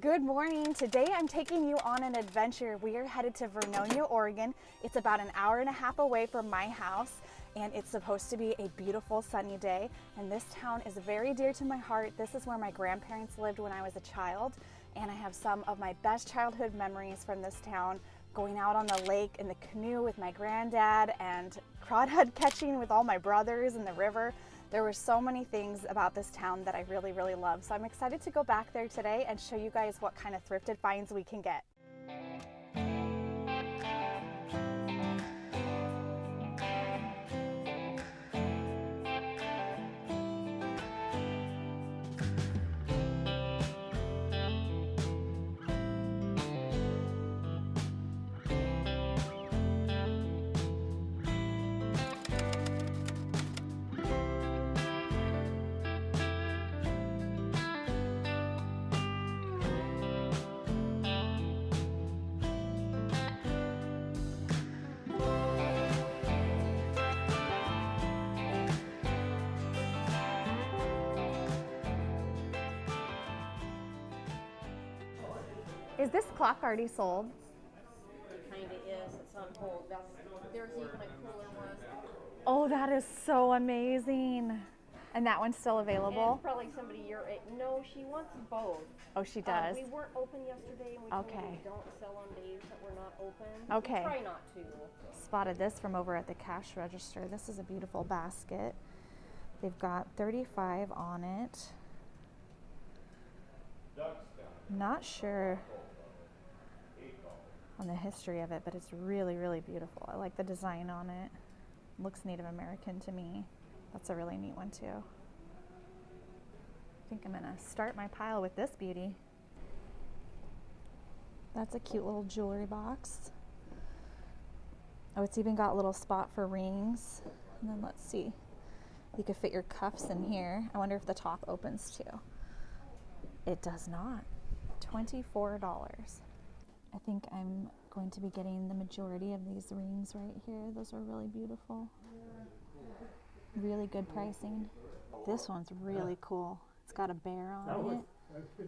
Good morning. Today I'm taking you on an adventure. We are headed to Vernonia, Oregon. It's about an hour and a half away from my house, and it's supposed to be a beautiful sunny day. And this town is very dear to my heart. This is where my grandparents lived when I was a child, and I have some of my best childhood memories from this town, going out on the lake in the canoe with my granddad and crawdad catching with all my brothers in the river. There were so many things about this town that I really love. So I'm excited to go back there today and show you guys what kind of thrifted finds we can get. Is this clock already sold? It kind of is. It's on hold. There's even a cooler one. Oh, that is so amazing. And that one's still available? And probably somebody your age. No, she wants both. Oh, she does? We weren't open yesterday, and we told them we don't sell on days that we're not open. Okay. We try not to. Spotted this from over at the cash register. This is a beautiful basket. They've got 35 on it. Not sure on the history of it, but it's really beautiful. I like the design on it. Looks Native American to me. That's a really neat one too. I think I'm gonna start my pile with this beauty. That's a cute little jewelry box. Oh, it's even got a little spot for rings. And then let's see. You could fit your cuffs in here. I wonder if the top opens too. It does not. $24. I think I'm going to be getting the majority of these rings right here. Those are really beautiful. Really good pricing. This one's really cool. It's got a bear on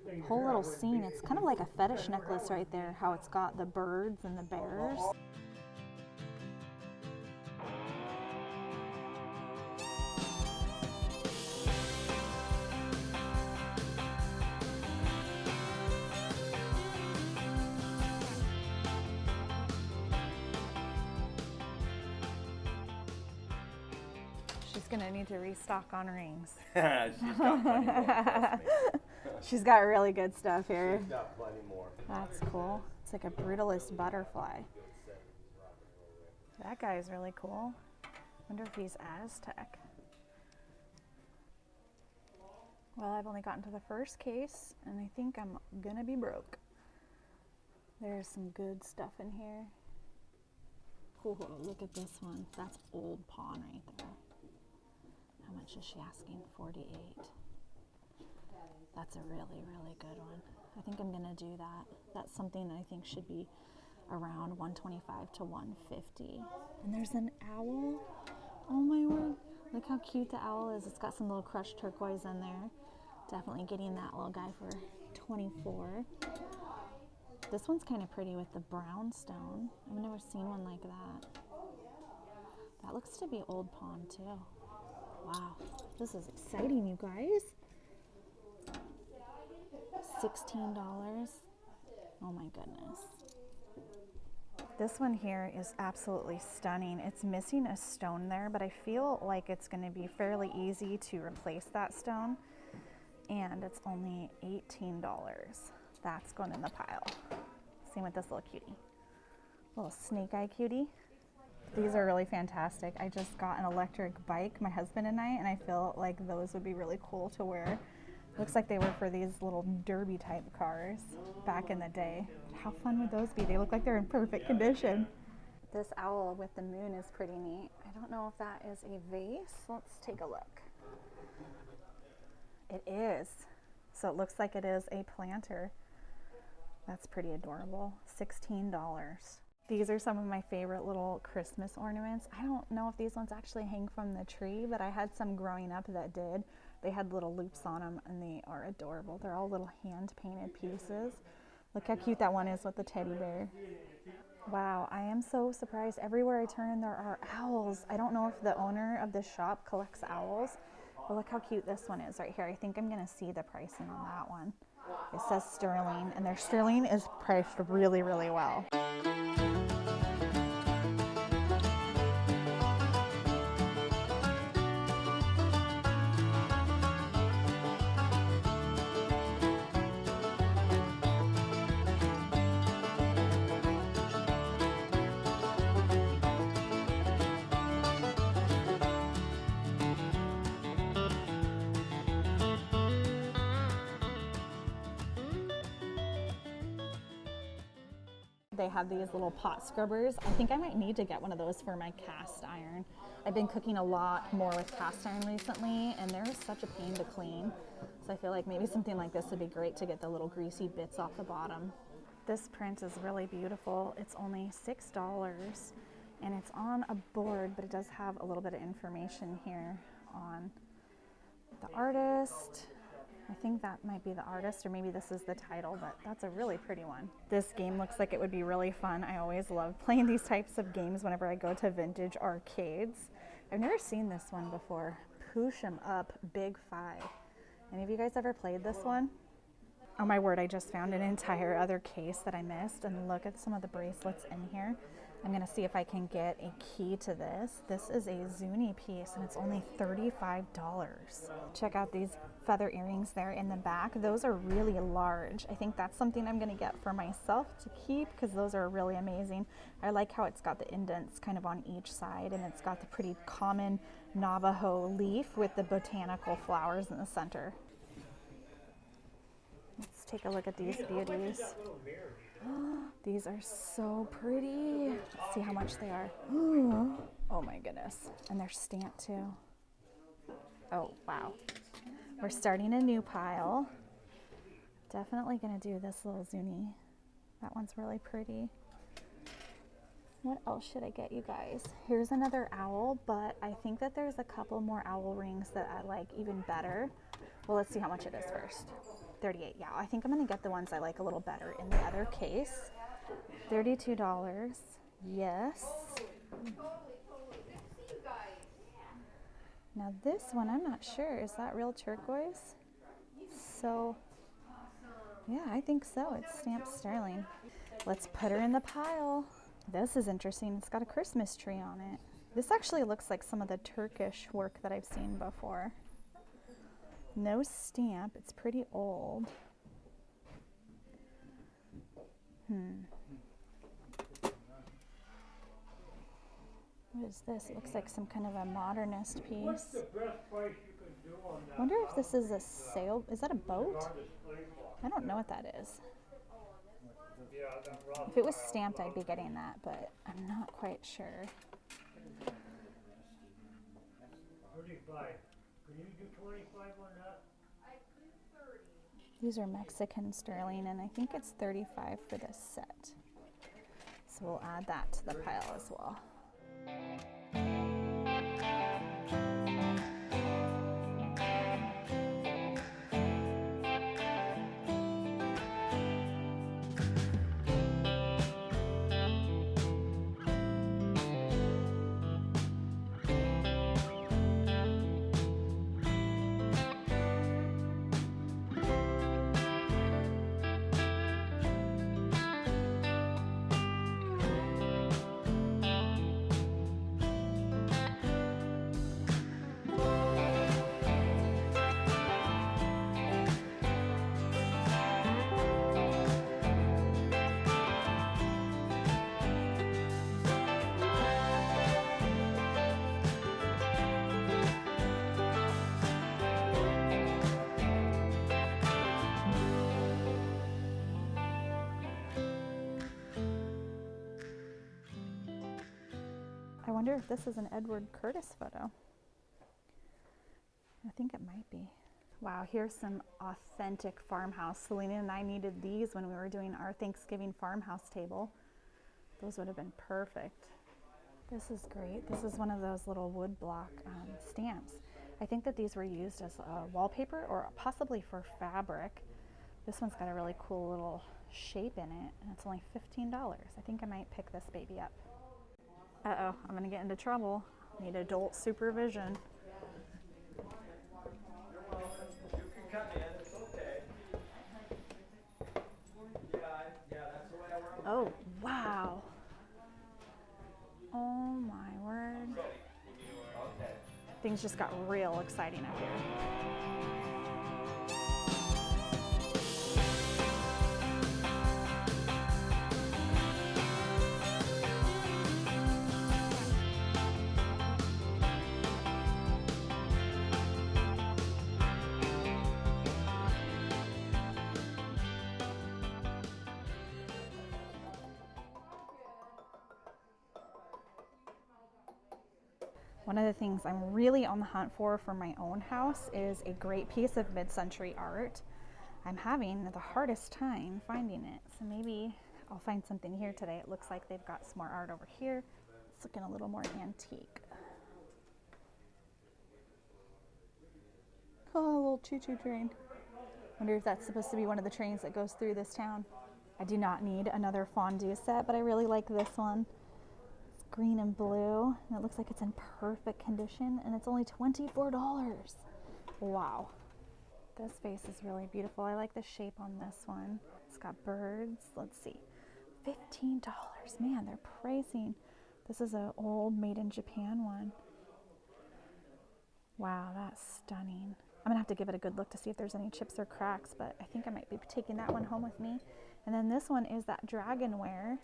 it. Whole little scene. It's kind of like a fetish necklace right there, how it's got the birds and the bears. She's gonna need to restock on rings. She's got plenty more, trust me. She's got really good stuff here. She's got plenty more. That's cool. It's like a brutalist butterfly. That guy's really cool. Wonder if he's Aztec. Well, I've only gotten to the first case, and I think I'm gonna be broke. There's some good stuff in here. Cool, look at this one. That's old pawn right there. How much is she asking? 48. That's a really good one. I think I'm gonna do that. That's something that I think should be around 125 to 150. And there's an owl. Oh my word. Look how cute the owl is. It's got some little crushed turquoise in there. Definitely getting that little guy for 24. This one's kind of pretty with the brown stone. I've never seen one like that. That looks to be old pawn too. Wow, this is exciting, you guys. $16. Oh my goodness. This one here is absolutely stunning. It's missing a stone there, but I feel like it's going to be fairly easy to replace that stone. And it's only $18. That's going in the pile. Same with this little cutie. Little snake eye cutie. These are really fantastic. I just got an electric bike, my husband and I feel like those would be really cool to wear. Looks like they were for these little derby type cars back in the day. How fun would those be? They look like they're in perfect condition. This owl with the moon is pretty neat. I don't know if that is a vase. Let's take a look. It is. So it looks like it is a planter. That's pretty adorable. $16. These are some of my favorite little Christmas ornaments. I don't know if these ones actually hang from the tree, but I had some growing up that did. They had little loops on them and they are adorable. They're all little hand painted pieces. Look how cute that one is with the teddy bear. Wow, I am so surprised. Everywhere I turn there are owls. I don't know if the owner of this shop collects owls, but look how cute this one is right here. I think I'm gonna see the pricing on that one. It says sterling, and their sterling is priced really, really well. They have these little pot scrubbers. I think I might need to get one of those for my cast iron. I've been cooking a lot more with cast iron recently, and they're such a pain to clean. So I feel like maybe something like this would be great to get the little greasy bits off the bottom. This print is really beautiful. It's only $6, and it's on a board, but it does have a little bit of information here on the artist. I think that might be the artist, or maybe this is the title, but that's a really pretty one. This game looks like it would be really fun. I always love playing these types of games whenever I go to vintage arcades. I've never seen this one before. Push 'em Up Big Five. Any of you guys ever played this one? Oh my word, I just found an entire other case that I missed, and look at some of the bracelets in here. I'm gonna see if I can get a key to this. This is a Zuni piece, and it's only $35. Check out these feather earrings there in the back. Those are really large. I think that's something I'm gonna get for myself to keep, because those are really amazing. I like how it's got the indents kind of on each side, and it's got the pretty common Navajo leaf with the botanical flowers in the center. Let's take a look at these beauties. These are so pretty. Let's see how much they are. Oh my goodness. And they're stamped too. Oh, wow. We're starting a new pile. Definitely gonna do this little Zuni. That one's really pretty. What else should I get you guys? Here's another owl, but I think that there's a couple more owl rings that I like even better. Well, let's see how much it is first. 38, yeah, I think I'm gonna get the ones I like a little better in the other case. $32, yes. Now this one, I'm not sure, is that real turquoise? So, yeah, I think so, it's stamped sterling. Let's put her in the pile. This is interesting, it's got a Christmas tree on it. This actually looks like some of the Turkish work that I've seen before. No stamp, it's pretty old. What is this? It looks like some kind of a modernist piece. What's the best price you can do on that? I wonder if this is a sail. Is that a boat? I don't know what that is. If it was stamped, I'd be getting that, but I'm not quite sure. 35. Can you do 25 on that? These are Mexican sterling, and I think it's 35 for this set. So we'll add that to the pile as well. I wonder if this is an Edward Curtis photo. I think it might be. Wow, here's some authentic farmhouse. Selena and I needed these when we were doing our Thanksgiving farmhouse table. Those would have been perfect. This is great. This is one of those little wood block stamps. I think that these were used as wallpaper or possibly for fabric. This one's got a really cool little shape in it, and it's only $15. I think I might pick this baby up. Uh-oh, I'm gonna get into trouble. Need adult supervision. You can come in, it's okay. Yeah, that's the way I work. Oh, wow. Oh my word. Okay. Things just got real exciting up here. One of the things I'm really on the hunt for my own house is a great piece of mid-century art. I'm having the hardest time finding it, so maybe I'll find something here today. It looks like they've got some more art over here. It's looking a little more antique. Oh, a little choo-choo train. Wonder if that's supposed to be one of the trains that goes through this town. I do not need another fondue set, but I really like this one. Green and blue, and it looks like it's in perfect condition, and it's only $24. Wow. This vase is really beautiful. I like the shape on this one. It's got birds. Let's see. $15. Man, they're pricing. This is an old made in Japan one. Wow, that's stunning. I'm gonna have to give it a good look to see if there's any chips or cracks, but I think I might be taking that one home with me. And then this one is that dragonware.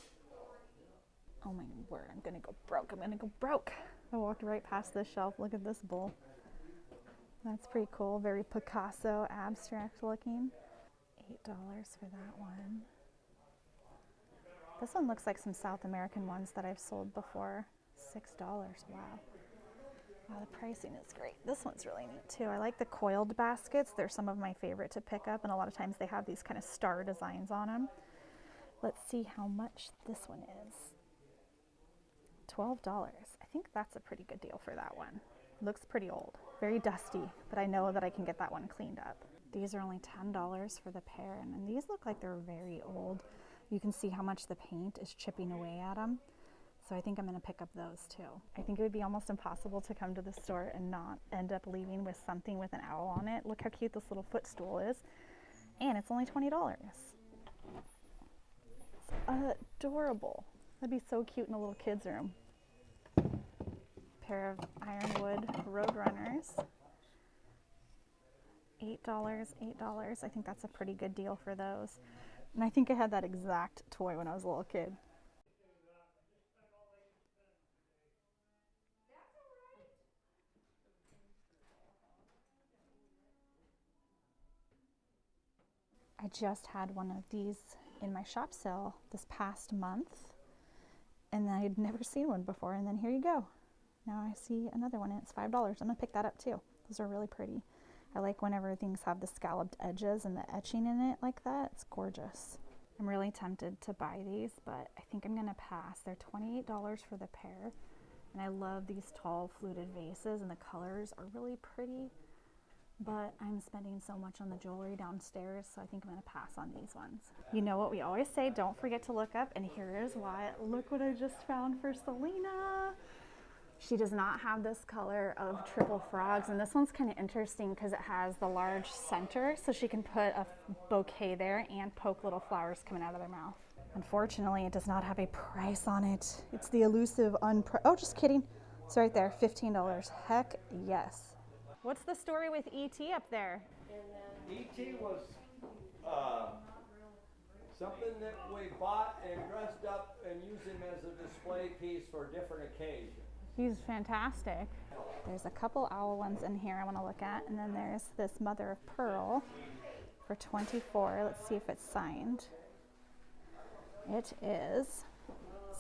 Oh my word, I'm gonna go broke. I'm gonna go broke. I walked right past this shelf. Look at this bowl. That's pretty cool. Very Picasso abstract looking. $8 for that one. This one looks like some South American ones that I've sold before. $6. Wow. Wow, the pricing is great. This one's really neat too. I like the coiled baskets. They're some of my favorite to pick up, and a lot of times they have these kind of star designs on them. Let's see how much this one is. $12. I think that's a pretty good deal for that one. Looks pretty old, very dusty, but I know that I can get that one cleaned up. These are only $10 for the pair, and these look like they're very old. You can see how much the paint is chipping away at them. So I think I'm gonna pick up those too. I think it would be almost impossible to come to the store and not end up leaving with something with an owl on it. Look how cute this little footstool is. And it's only $20. It's adorable. That'd be so cute in a little kid's room. Pair of ironwood Roadrunners. $8. I think that's a pretty good deal for those. And I think I had that exact toy when I was a little kid. I just had one of these in my shop sale this past month, and I had never seen one before, and then here you go. Now I see another one, and it's $5. I'm gonna pick that up too. Those are really pretty. I like whenever things have the scalloped edges and the etching in it like that. It's gorgeous. I'm really tempted to buy these, but I think I'm gonna pass. They're $28 for the pair, and I love these tall fluted vases, and the colors are really pretty. But I'm spending so much on the jewelry downstairs, so I think I'm gonna pass on these ones. You know what we always say, don't forget to look up, and here is why. Look what I just found for Selena. She does not have this color of triple frogs, and this one's kind of interesting because it has the large center, so she can put a bouquet there and poke little flowers coming out of their mouth. Unfortunately, it does not have a price on it. It's the elusive oh, just kidding. It's right there, $15. Heck yes. What's the story with E.T. up there? E.T. was something that we bought and dressed up and used him as a display piece for different occasions. He's fantastic. There's a couple owl ones in here I want to look at, and then there's this mother of pearl for $24. Let's see if it's signed. It is.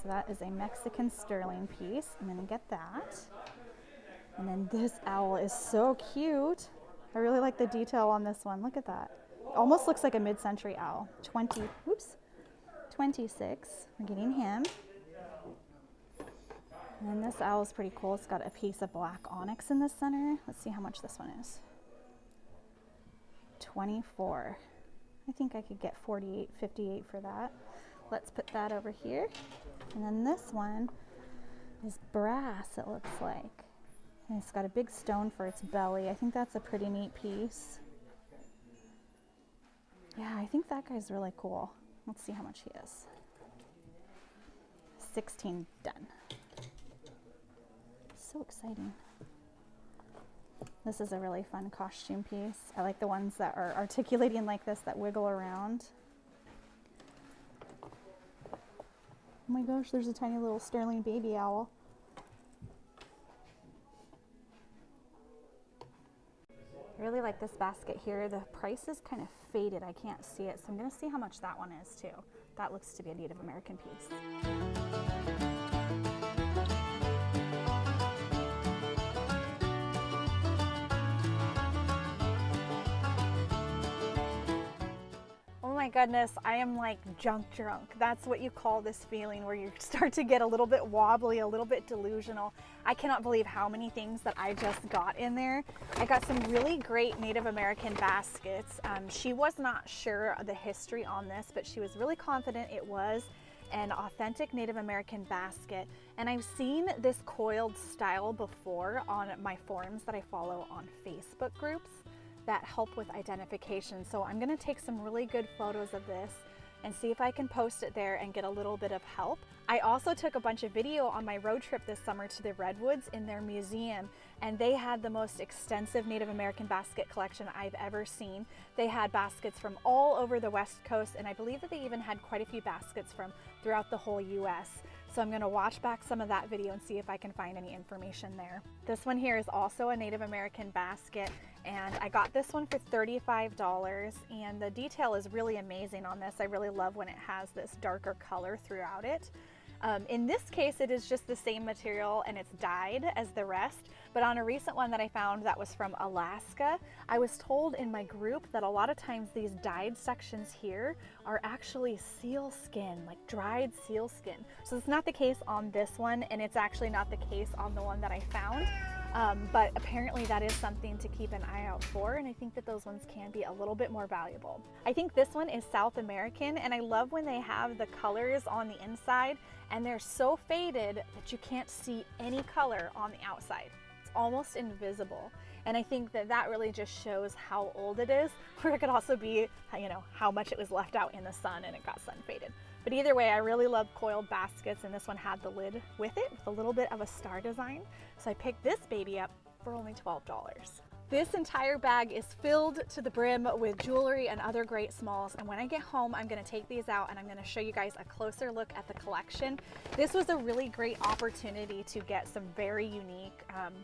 So that is a Mexican sterling piece. I'm going to get that. And then this owl is so cute. I really like the detail on this one. Look at that. Almost looks like a mid-century owl. 26. We're getting him. And then this owl is pretty cool. It's got a piece of black onyx in the center. Let's see how much this one is. 24. I think I could get 48, 58 for that. Let's put that over here. And then this one is brass, it looks like. And it's got a big stone for its belly. I think that's a pretty neat piece. Yeah, I think that guy's really cool. Let's see how much he is. 16, done. So exciting. This is a really fun costume piece. I like the ones that are articulating like this, that wiggle around. Oh my gosh, there's a tiny little sterling baby owl. I really like this basket here. The price is kind of faded. I can't see it, so I'm going to see how much that one is too. That looks to be a Native American piece. Oh my goodness, I am like junk drunk. That's what you call this feeling where you start to get a little bit wobbly, a little bit delusional. I cannot believe how many things that I just got in there. I got some really great Native American baskets. She was not sure of the history on this, but she was really confident it was an authentic Native American basket. And I've seen this coiled style before on my forums that I follow on Facebook groups that help with identification. So I'm gonna take some really good photos of this and see if I can post it there and get a little bit of help. I also took a bunch of video on my road trip this summer to the Redwoods in their museum, and they had the most extensive Native American basket collection I've ever seen. They had baskets from all over the West Coast, and I believe that they even had quite a few baskets from throughout the whole US. So I'm gonna watch back some of that video and see if I can find any information there. This one here is also a Native American basket, and I got this one for $35, and the detail is really amazing on this. I really love when it has this darker color throughout it. In this case, it is just the same material and it's dyed as the rest, but on a recent one that I found that was from Alaska, I was told in my group that a lot of times these dyed sections here are actually seal skin, like dried seal skin. So it's not the case on this one, and it's actually not the case on the one that I found. But apparently that is something to keep an eye out for, and I think that those ones can be a little bit more valuable. I think this one is South American, and I love when they have the colors on the inside and they're so faded that you can't see any color on the outside. It's almost invisible. And I think that that really just shows how old it is, or it could also be, you know, how much it was left out in the sun and it got sun faded. But either way, I really love coiled baskets, and this one had the lid with it with a little bit of a star design. So I picked this baby up for only $12. This entire bag is filled to the brim with jewelry and other great smalls, and when I get home I'm going to take these out and I'm going to show you guys a closer look at the collection. This was a really great opportunity to get some very unique,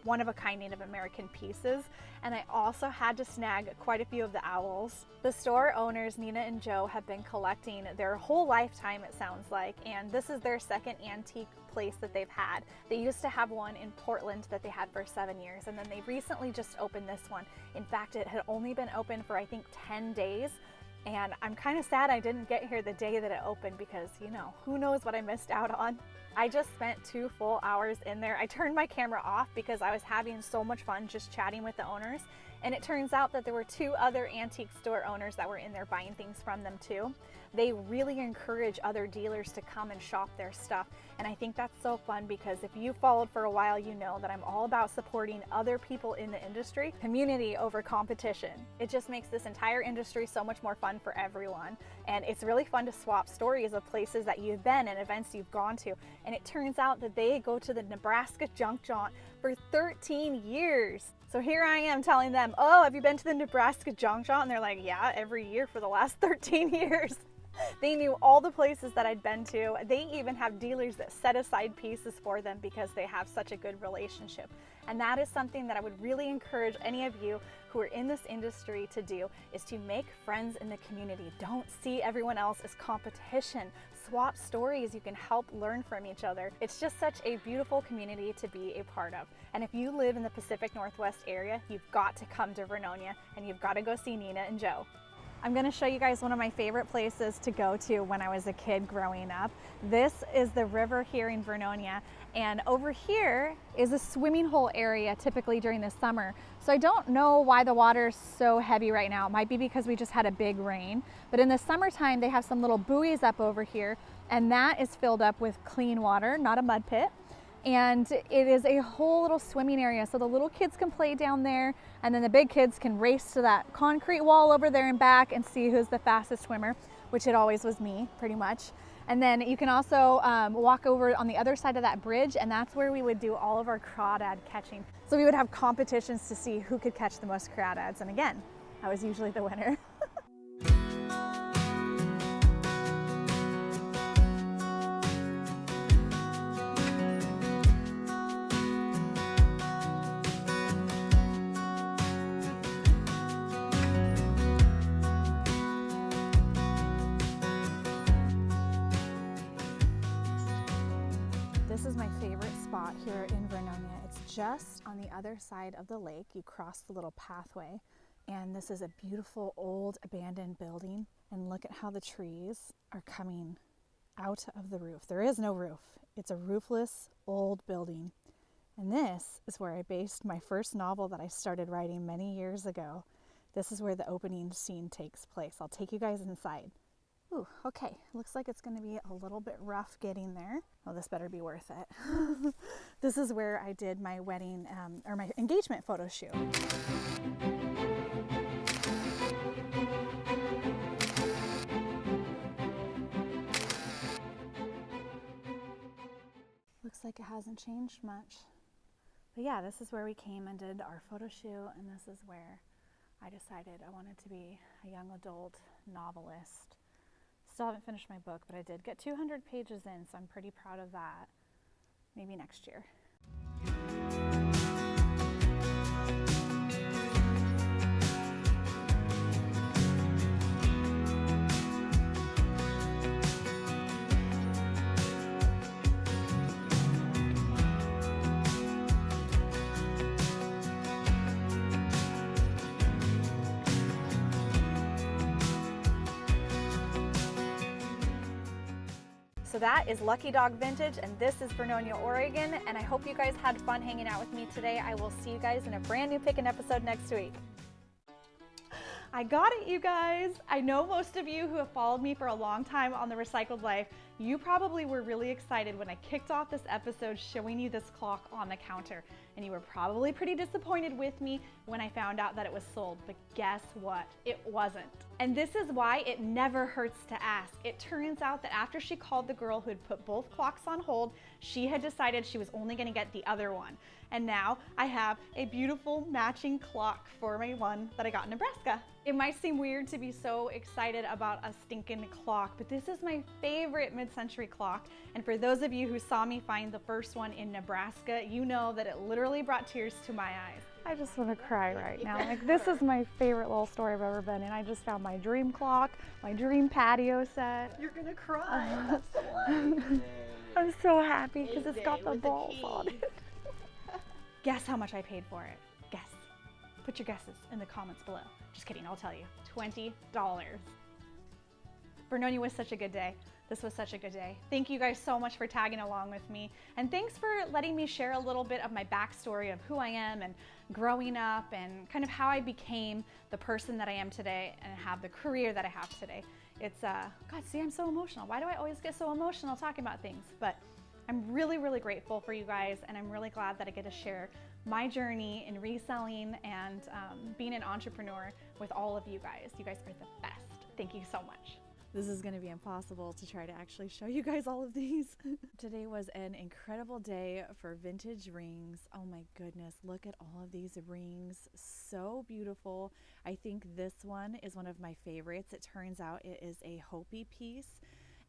one-of-a-kind Native American pieces, and I also had to snag quite a few of the owls. The store owners, Nina and Joe, have been collecting their whole lifetime, it sounds like, and this is their second antique place that they've had. They used to have one in Portland that they had for 7 years, and then they recently just opened this one. In fact, it had only been open for I think 10 days, and I'm kind of sad I didn't get here the day that it opened because, you know, who knows what I missed out on. I just spent 2 full hours in there. I turned my camera off because I was having so much fun just chatting with the owners, and it turns out that there were 2 other antique store owners that were in there buying things from them too. They really encourage other dealers to come and shop their stuff, and I think that's so fun because if you followed for a while, you know that I'm all about supporting other people in the industry, community over competition. It just makes this entire industry so much more fun for everyone, and it's really fun to swap stories of places that you've been and events you've gone to, and it turns out that they go to the Nebraska Junk Jaunt for 13 years. So here I am telling them, oh, have you been to the Nebraska Junk Jaunt? And they're like, yeah, every year for the last 13 years. They knew all the places that I'd been to. They even have dealers that set aside pieces for them because they have such a good relationship. And that is something that I would really encourage any of you who are in this industry to do, is to make friends in the community. Don't see everyone else as competition. Swap stories. You can help learn from each other. It's just such a beautiful community to be a part of. And if you live in the Pacific Northwest area, you've got to come to Vernonia and you've got to go see Nina and Joe. I'm going to show you guys one of my favorite places to go to when I was a kid growing up. This is the river here in Vernonia, and over here is a swimming hole area typically during the summer. So I don't know why the water is so heavy right now. It might be because we just had a big rain, but in the summertime they have some little buoys up over here, and that is filled up with clean water, not a mud pit. And it is a whole little swimming area, so the little kids can play down there, and then the big kids can race to that concrete wall over there and back and see who's the fastest swimmer, which it always was me, pretty much. And then you can also walk over on the other side of that bridge, and that's where we would do all of our crawdad catching. So we would have competitions to see who could catch the most crawdads, and again, I was usually the winner. This is my favorite spot here in Vernonia. It's just on the other side of the lake. You cross the little pathway, and this is a beautiful old abandoned building. And look at how the trees are coming out of the roof. There is no roof. It's a roofless old building. And this is where I based my first novel that I started writing many years ago. This is where the opening scene takes place. I'll take you guys inside. Ooh, okay, looks like it's gonna be a little bit rough getting there. Oh, this better be worth it. This is where I did my wedding, or my engagement photo shoot. Looks like it hasn't changed much. But yeah, this is where we came and did our photo shoot, and this is where I decided I wanted to be a young adult novelist. Still haven't finished my book, but I did get 200 pages in, so I'm pretty proud of that. Maybe next year. So that is Lucky Dog Vintage, and this is Vernonia, Oregon, and I hope you guys had fun hanging out with me today. I will see you guys in a brand new Pickin' episode next week. I got it, you guys. I know most of you who have followed me for a long time on The Recycled Life, you probably were really excited when I kicked off this episode showing you this clock on the counter. And you were probably pretty disappointed with me when I found out that it was sold, but guess what? It wasn't. And this is why it never hurts to ask. It turns out that after she called the girl who had put both clocks on hold, she had decided she was only gonna get the other one. And now I have a beautiful matching clock for my one that I got in Nebraska. It might seem weird to be so excited about a stinking clock, but this is my favorite mid-century clock. And for those of you who saw me find the first one in Nebraska, you know that it literally brought tears to my eyes. I just want to cry right now. Like, this is my favorite little store I've ever been in. I just found my dream clock, my dream patio set. You're gonna cry. That's why. I'm so happy because it's got the balls on it. Guess how much I paid for it. Guess. Put your guesses in the comments below. Just kidding, I'll tell you. $20. Vernonia was such a good day. This was such a good day. Thank you guys so much for tagging along with me. And thanks for letting me share a little bit of my backstory of who I am and growing up and kind of how I became the person that I am today and have the career that I have today. It's, God, see, I'm so emotional. Why do I always get so emotional talking about things? But I'm really, really grateful for you guys, and I'm really glad that I get to share my journey in reselling and being an entrepreneur with all of you guys. You guys are the best. Thank you so much. This is going to be impossible to try to actually show you guys all of these. Today was an incredible day for vintage rings. Oh my goodness, look at all of these rings. So beautiful. I think this one is one of my favorites. It turns out it is a Hopi piece,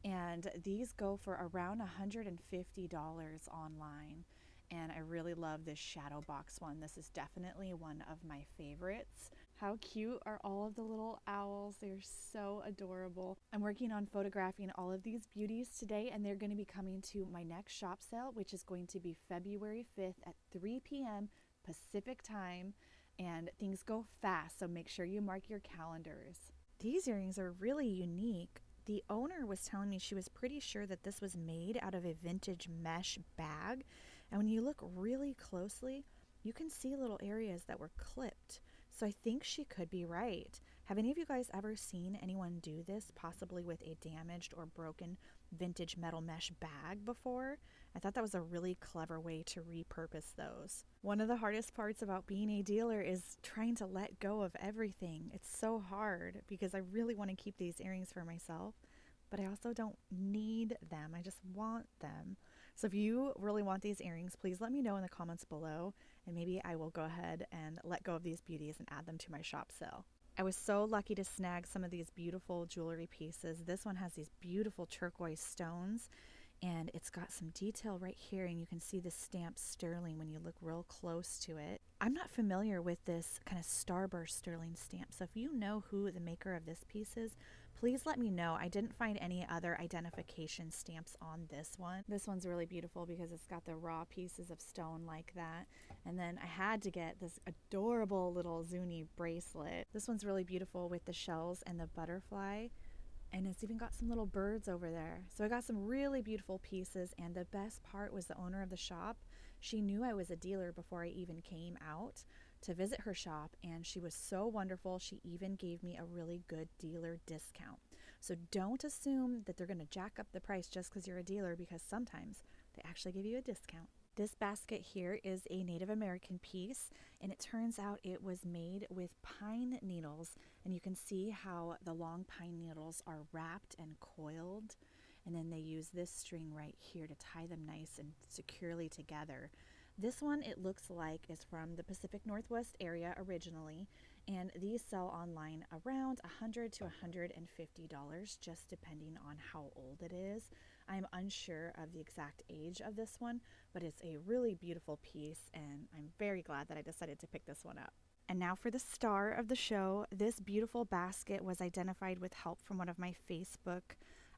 and these go for around $150 online. And I really love this shadow box one. This is definitely one of my favorites. How cute are all of the little owls? They're so adorable. I'm working on photographing all of these beauties today, and they're going to be coming to my next shop sale, which is going to be February 5th at 3 p.m. Pacific time. And things go fast, so make sure you mark your calendars. These earrings are really unique. The owner was telling me she was pretty sure that this was made out of a vintage mesh bag. And when you look really closely, you can see little areas that were clipped. So I think she could be right. Have any of you guys ever seen anyone do this, possibly with a damaged or broken vintage metal mesh bag before? I thought that was a really clever way to repurpose those. One of the hardest parts about being a dealer is trying to let go of everything. It's so hard because I really want to keep these earrings for myself, but I also don't need them. I just want them. So if you really want these earrings, please let me know in the comments below, and maybe I will go ahead and let go of these beauties and add them to my shop sale. I was so lucky to snag some of these beautiful jewelry pieces. This one has these beautiful turquoise stones, and it's got some detail right here, and you can see the stamp sterling when you look real close to it. I'm not familiar with this kind of starburst sterling stamp, so if you know who the maker of this piece is, please let me know. I didn't find any other identification stamps on this one. This one's really beautiful because it's got the raw pieces of stone like that. And then I had to get this adorable little Zuni bracelet. This one's really beautiful with the shells and the butterfly. And it's even got some little birds over there. So I got some really beautiful pieces, and the best part was the owner of the shop. She knew I was a dealer before I even came out to visit her shop, and she was so wonderful. She even gave me a really good dealer discount. So don't assume that they're going to jack up the price just because you're a dealer, because sometimes they actually give you a discount. This basket here is a Native American piece, and it turns out it was made with pine needles, and you can see how the long pine needles are wrapped and coiled, and then they use this string right here to tie them nice and securely together. This one, it looks like, is from the Pacific Northwest area originally, and these sell online around $100 to $150, just depending on how old it is. I'm unsure of the exact age of this one, but it's a really beautiful piece, and I'm very glad that I decided to pick this one up. And now for the star of the show. This beautiful basket was identified with help from one of my Facebook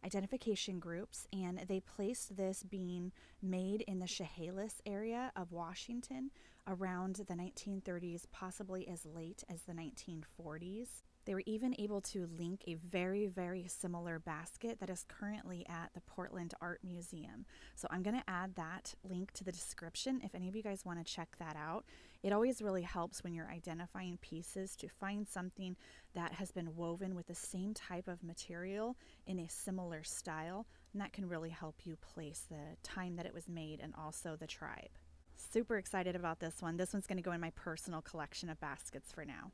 identification groups, and they placed this being made in the Chehalis area of Washington around the 1930s, possibly as late as the 1940s. They were even able to link a very, very similar basket that is currently at the Portland Art Museum. So I'm going to add that link to the description if any of you guys want to check that out. It always really helps when you're identifying pieces to find something that has been woven with the same type of material in a similar style, and that can really help you place the time that it was made and also the tribe. Super excited about this one. This one's going to go in my personal collection of baskets for now.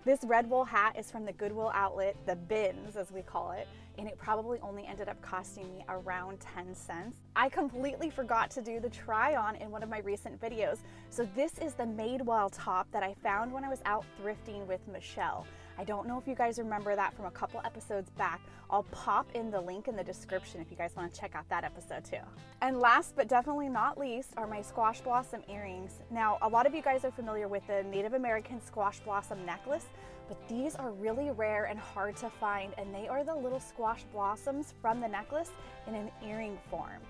This red wool hat is from the Goodwill outlet, the bins as we call it, and it probably only ended up costing me around 10 cents. I completely forgot to do the try on in one of my recent videos. So this is the Madewell top that I found when I was out thrifting with Michelle. I don't know if you guys remember that from a couple episodes back. I'll pop in the link in the description if you guys want to check out that episode too. And last but definitely not least are my squash blossom earrings. Now, a lot of you guys are familiar with the Native American squash blossom necklace, but these are really rare and hard to find, and they are the little squash blossoms from the necklace in an earring form.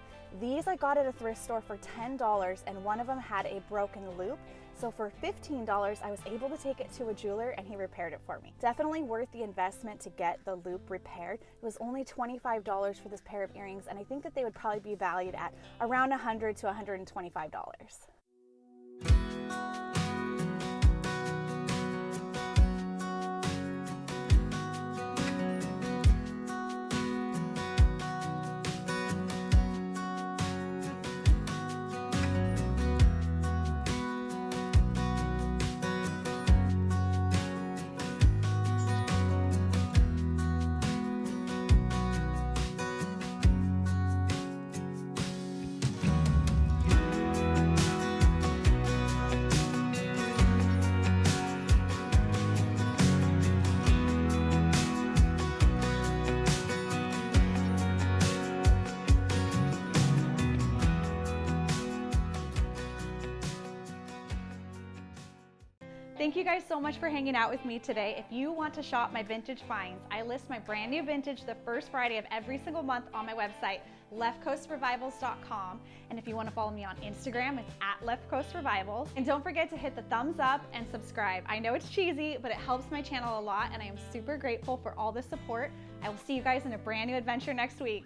These I got at a thrift store for $10, and one of them had a broken loop. So for $15, I was able to take it to a jeweler and he repaired it for me. Definitely worth the investment to get the loop repaired. It was only $25 for this pair of earrings, and I think that they would probably be valued at around $100 to $125. Thank you guys so much for hanging out with me today. If you want to shop my vintage finds, I list my brand new vintage the first Friday of every single month on my website. leftcoastrevivals.com. And if you want to follow me on Instagram, it's at Left Coast Revivals. And don't forget to hit the thumbs up and subscribe. I know it's cheesy, but it helps my channel a lot, and I am super grateful for all the support. I will see you guys in a brand new adventure next week.